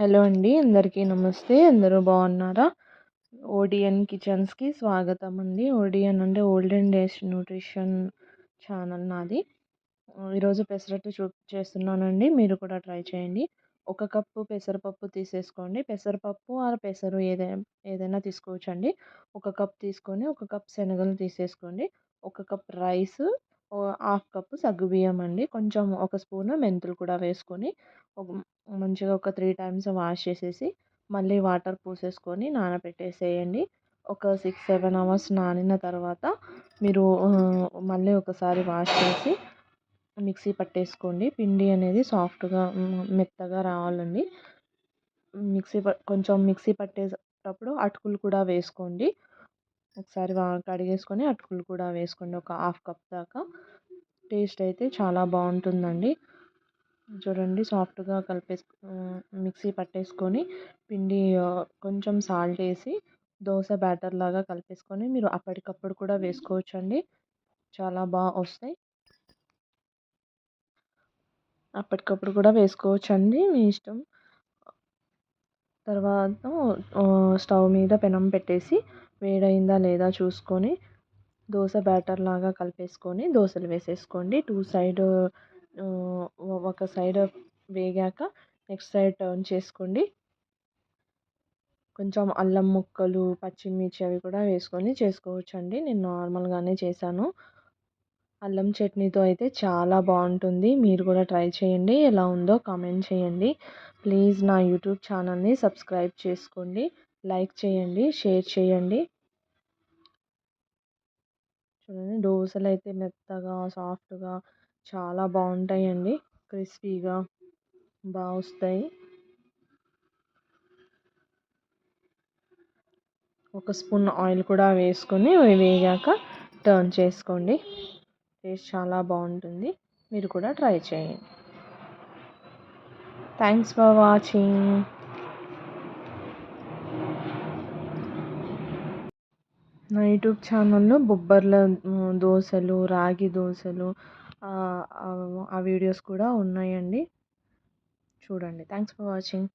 Hello అండి. అందరికీ నమస్తే. అందరూ బాగున్నారా? ఓడియన్ కిచెన్స్‌కి స్వాగతం అండి. ఓడియన్ అంటే ఓల్డెన్ డేస్ న్యూట్రిషన్ ఛానల్ నాది. ఈరోజు పెసరట్టు చేస్తున్నానండి. మీరు కూడా ట్రై చేయండి. ఒక కప్పు పెసరపప్పు తీసేసుకోండి. పెసరపప్పు ఆర్ పెసరు ఏదైనా తీసుకోవచ్చండి. ఒక కప్ తీసుకొని, ఒక కప్ శనగలు తీసేసుకోండి. ఒక కప్ రైస్, హాఫ్ కప్పు సగ్గుబియ్యం అండి. కొంచెం ఒక స్పూను మెంతులు కూడా వేసుకొని ఒక మంచిగా ఒక 3 టైమ్స్ వాష్ చేసేసి మళ్ళీ వాటర్ పోసేసుకొని నానబెట్టేసేయండి. ఒక 6, 7 అవర్స్ నానిన తర్వాత మీరు మళ్ళీ ఒకసారి వాష్ చేసి మిక్సీ పట్టేసుకోండి. పిండి అనేది సాఫ్ట్‌గా మెత్తగా రావాలండి. కొంచెం మిక్సీ పట్టేటప్పుడు అటుకులు కూడా వేసుకోండి. ఒకసారి కడిగేసుకొని అటుకులు కూడా వేసుకోండి. ఒక హాఫ్ కప్ దాకా. టేస్ట్ అయితే చాలా బాగుంటుందండి. చూడండి సాఫ్ట్‌గా మిక్సీ పట్టేసుకొని పిండి కొంచెం సాల్ట్ వేసి దోస బ్యాటర్ లాగా కలిపేసుకొని మీరు అప్పటికప్పుడు కూడా వేసుకోవచ్చండి. చాలా వస్తాయి. అప్పటికప్పుడు కూడా వేసుకోవచ్చండి, మీ ఇష్టం. తర్వాత స్టవ్ మీద పెనం పెట్టేసి వేడైందా లేదా చూసుకొని దోస బ్యాటర్ లాగా కలిపేసుకొని దోసలు వేసేసుకోండి. ఒక సైడ్ వేగాక నెక్స్ట్ సైడ్ టర్న్ చేసుకోండి. కొంచెం అల్లం ముక్కలు, పచ్చిమిర్చి అవి కూడా వేసుకొని చేసుకోవచ్చండి. నేను నార్మల్గానే చేశాను. అల్లం చట్నీతో అయితే చాలా బాగుంటుంది. మీరు కూడా ట్రై చేయండి. ఎలా ఉందో కామెంట్ చేయండి. ప్లీజ్ నా యూట్యూబ్ ఛానల్ని సబ్స్క్రైబ్ చేసుకోండి. లైక్ చేయండి, షేర్ చేయండి. చూడండి దోసలు అయితే మెత్తగా, సాఫ్ట్గా చాలా బాగుంటాయండి. క్రిస్పీగా బాగా వస్తాయి. ఒక స్పూన్ ఆయిల్ కూడా వేసుకొని వేగాక టర్న్ చేసుకోండి. టేస్ట్ చాలా బాగుంటుంది. మీరు కూడా ట్రై చేయండి. Thanks for watching. నా యూట్యూబ్ ఛానల్లో బొబ్బర్ల దోశలు, రాగి దోశలు ఆ వీడియోస్ కూడా ఉన్నాయండి. చూడండి. Thanks for watching.